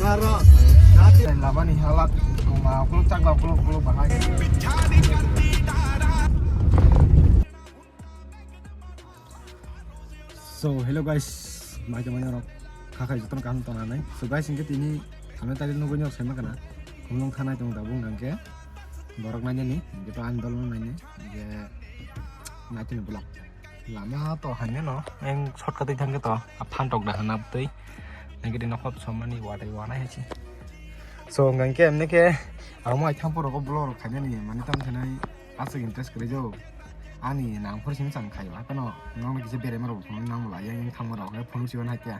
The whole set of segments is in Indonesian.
haro. Nanti lama nih halat. Mau aku cak aku bahaya. So hello guys, macam mana orang kakak jutaan kan tonton so guys ini ini kami tadi nunggu nyok sama kena kumlong kana itu tabung gangke borok nanya nih gitu andol nanya dia macam belum lama to hanya no yang shortcut itu gitu apaan tok dah hanap tuh yang kita nakop sama nih warna ya sih so gangke emne ke aku mau campur aku belum kayaknya nih mana tam kena asal interest kerja 아니 난 훨씬 상 가요. 아까는 너는 기세 베레마로 보는 난 몰라. yang 탕마로 그 폰을 지원 할게.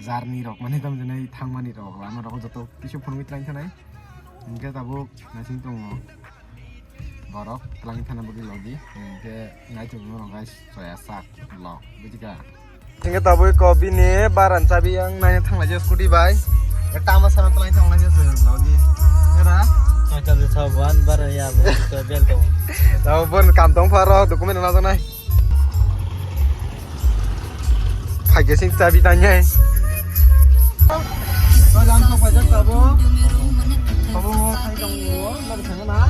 자르니로 만에 담전에 탕마니로 라마로 저도 기쇼 폰을 밑에 있잖아요. 이게 다보 나신 동 바로 플랑이 타는 거기 여기. 이게 나이트 보면 guys saya sak lo. Begitu. Tinggal tahu kopi nih baran cabai yang nanya tang aja skuti bay. Ya tamas sana telain tang aja lagi. Ya Kalau saban bar ya bel to. Tahu pun kantong faro dokumen apa nih? Pagi sing cabai tanya. Kalau langsung pajak tahu. Kamu thay kamu mau sana nak?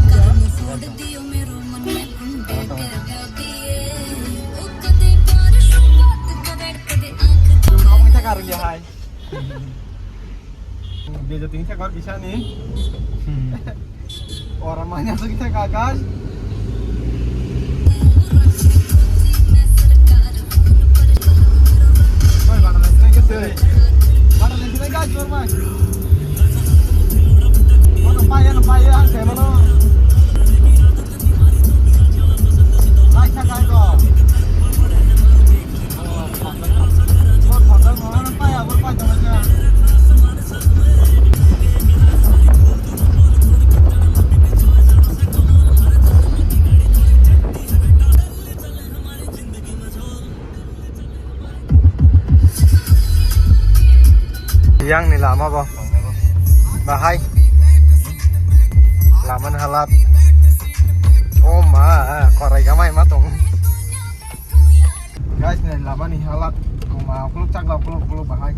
Kamu kita karun ya hai. Dia jadi kita kar bisa nih. Orang banyak tuh kita gagal. Woi, mana lagi gitu? Mana lagi guys, bermain. Nampak ya, saya mana? Naik cakap kau. Oh, hotel mana nampak ya, bermain jalannya. Yang nih lama boh, bahai, lama halat, oh mah, korai kamai matong, guys nih lama nih halat, oh mah, aku cak aku bahai,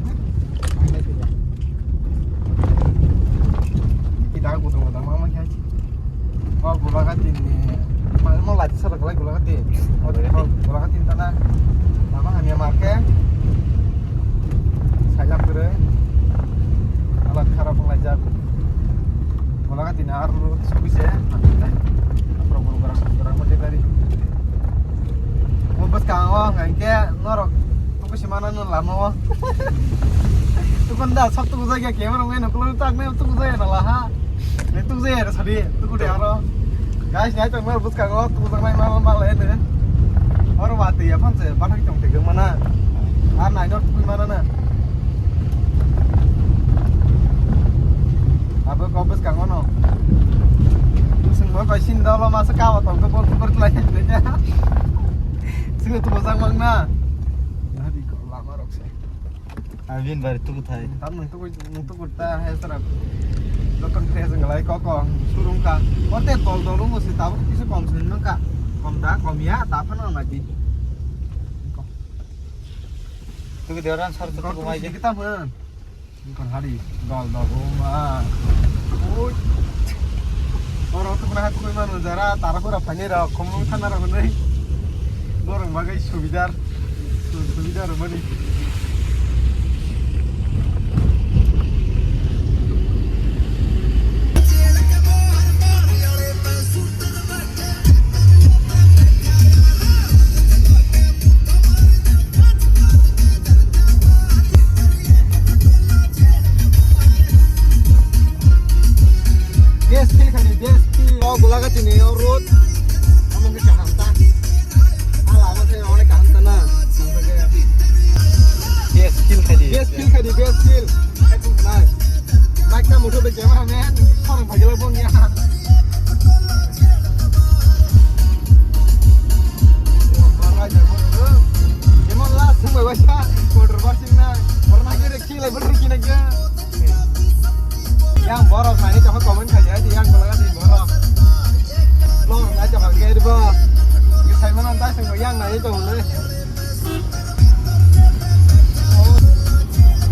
kita aku tunggu mama kayak, oh gula katin nih, mau lagi serak lagi gula katin, oh gula katin tanah, lama hanya makan, sayap keren. Alat karab pengajak bola kan tidak harus subis ya kurang mati dari mau bos kang ngangke norok tuh si mana non lama tuh kan dah sabtu saja kamera main aku tak nih tuh saya nalah itu saya tadi tuh udah haro guys nyai tuh bos kang tuh main malam ini orang mati ya pan sih batak cong tiga mana naik tuh mana na Apa kau bos kang ono? Semua kau sinda lo masuk kau atau kau pun lain aja. Semua tu pasang mana? Nanti kau lama rok sih. Avin bar tu kuthai. Tamu itu kita hesarak. Lokang kreasi ngelai kau surung ka. Ote tol mesti tahu kisu kom seneng ka. Kom dah kom ya, tapi nol lagi. Tu kita orang sar tu kumai je. Kita mana? Bukan hari, dol rumah. Oh, orang tu pernah aku mana jara, taruh pura panera, kamu kan orang mana? Orang bagai subidar mana? Yang borok, nah ini coba komen aja yang boleh di borok. Lo nggak coba kayak di bawah. Saya mana nanti semua yang nah itu boleh.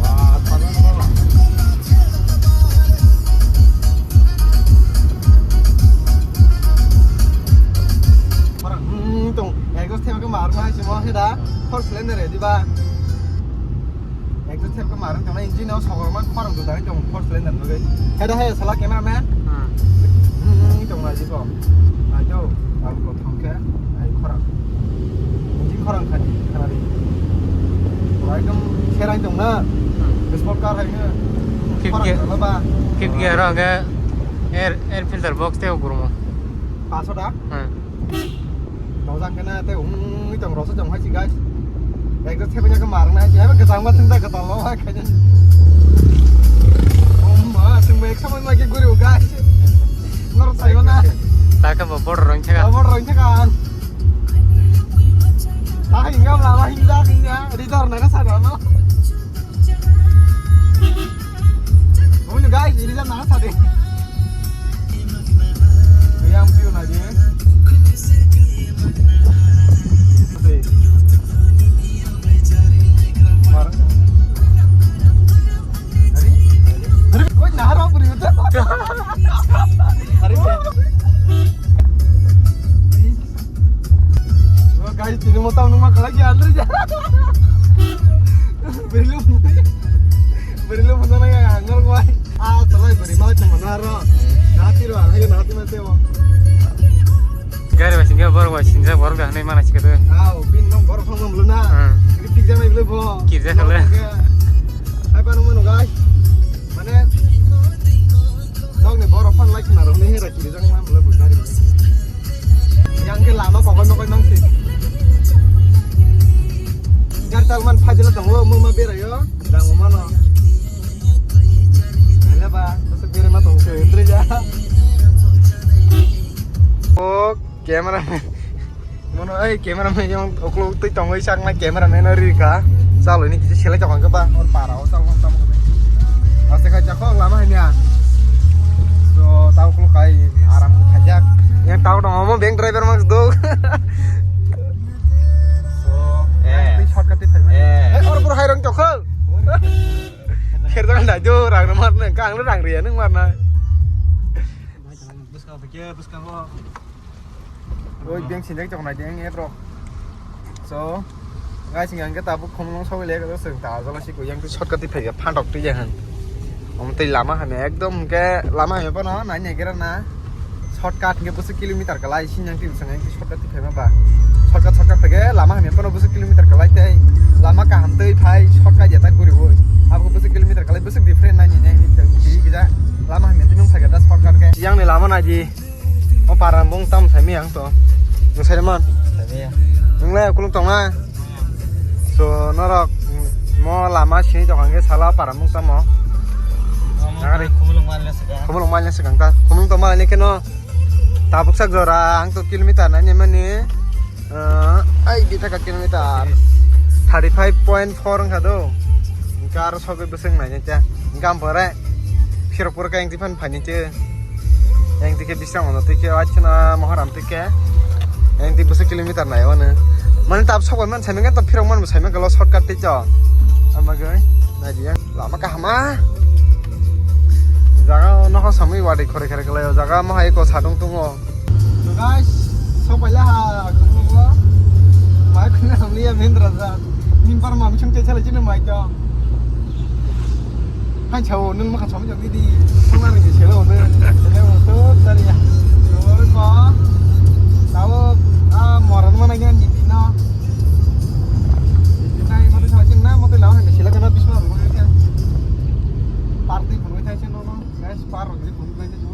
Wah, tanah heda for cylinder di ba exhaust fan kemarin karena engine nó sogor man kemarin tuh dari trong for cylinder tuh guys heda hai salah cameraman trong là gì kok nah jo kalau kok thongke ai khorang engine khorang kan kanari एकदम खेराइ दं ना sport car है kit gear हो गया air filter box ते गुरुमो 500 dak đầu răng cái này tao cũng trồng rau sốt trồng hay gì guys đây có thêm cái mảng này chỉ cái răng mắt chúng ta cái tàu nó cái này mà từng mấy không mấy cái guru guys nó sai quá na ta cái bộ rong chắc bộ rong chắc ăn ta hình ngâm là hình ra hình nhá đi đâu này nó sai đó nó ôi guys đi ra nó sai đi yang view na dia Oi, nahar apa ni betul? Hari ni. Wah, guys, ini mau tahu nama lagi andar je. Belum mana yang hangar gua. Ah, terlalu beri malah cuma nahar. Nanti lo, ayo nanti masih mau. Gari masih nggak baru masih nggak baru dah nih mana sih kata? Pin nong baru kamu belum na. Ini pizza mai belum bo. Pizza kalau. Apa nama guys? Mana? Dong nih baru fan like naruh nih hera kiri jangan mana belum gari. Yang ke lama pokoknya nong sih. Jar talman fajil dong lo mau mampir ayo. Dang mana? Mana ba? Masuk biar mah tong ke ya. Oh, cameraman. Mana cameraman yang oklo tu tong ai sang na cameraman ari ka. Sao ini kita sila chọn các bạn, còn parau sao không xong rồi. Masih kaca kok lama ini ya. So tahu kalau kayak aram kajak. Yang tahu dong ngomong bank driver mas do. So, ini shortcut itu. Orang pura hairang cokol. Kira kan dah jo, rang nomor nih, kang lu rang ria nih warna. Bus kau pikir, bus kau. Ôi biếng xin chắc chồng này tiếng nghe rồi. So, ngay xin cái tabu không nóng sôi lấy cái đó sừng tàu cho nó chỉ của dân cái short cái tiếp phải phan độc đi vậy hả? Ông tây lama hả mẹ ekdom cái lama hả bao nó nãy nhảy cái đó na shortcut cái bus kilometer cái lại xin yang tìm sang cái shortcut tiếp phải mà bà shortcut phải lama hả mẹ bao nó bus kilometer cái lại tây lama cả hầm tây phải shortcut vậy ta guri rồi aku bus kilometer cái lại bus different nãy nhảy ini jadi kita lama hả mẹ tụi phải cái đó shortcut cái yang này lama này gì ông parang bông tâm phải miếng to nhưng sai lắm Tapi ya. nhưng là cũng tổng na so nó là mo lama sini cho cái salah parang bông tâm mo Kumulong mahal sekarang. kumulong mahal niya sekarang ta kumulong to mahal ni keno tabuk sak zora ang to kilometer na niya man ni ay bita ka kilometer 35.4 ang kado ingka aro sobe beseng na niya ingka ampore pirok ka yang tipan pani che yang tike bisang ono tike achna moharam tike yang ti besek kilometer na yawana man tab sok man saimeng kan to pirok man saimeng kalau shortcut te cho amagai na dia lama ka hama jaga no samai wadi khore khore kala jaga ma hai ko sadong tungo so guys so pala ha ko mai khna hamli ya mendra za nim par ma chung che chala chin mai cho hai chầu nâng mà sống cho đi không ăn được chèo nữa nên một số tari ya rồi có tao moran mana kan nhìn nó nhìn này mà tôi thấy trên nó mà tôi lão này chỉ là cái nó bisma rồi cái party của nó thấy trên nó guys par rồi cái cũng bên chỗ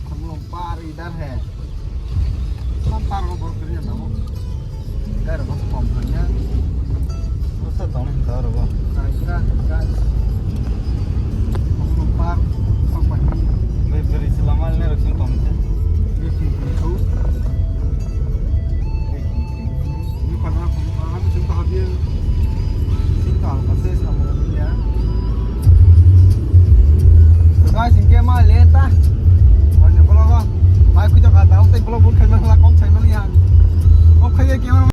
हम लोग पार इधर है हम पार को बोल कर जाना वो इधर बस पंप है Masa tahun ini tahu apa? nah kira guys हम लोग पार पंप है Beri selama ini harus